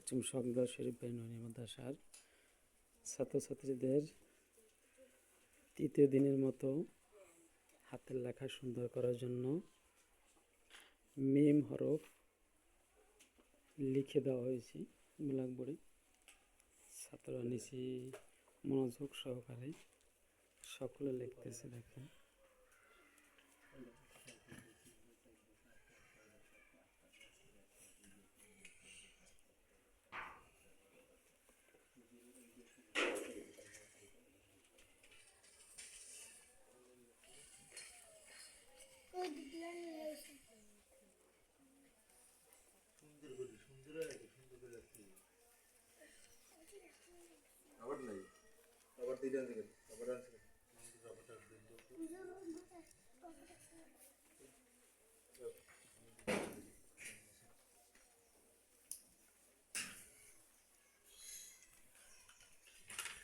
পশ্চিম শখদা শরীফ বেনুনি মাদ্রাসার ছাত্রছাত্রীদের তৃতীয় দিনের মতো হাতের লেখা সুন্দর করার জন্য মিম হরফ লিখে দেওয়া হয়েছে ব্ল্যাকবোর্ডে। ছাত্ররা নিচে মনোযোগ সহকারে সকলে লিখতেছে, দেখেন। আবার নাই, আবার দুইটা দিবেন, আবার আনছেন।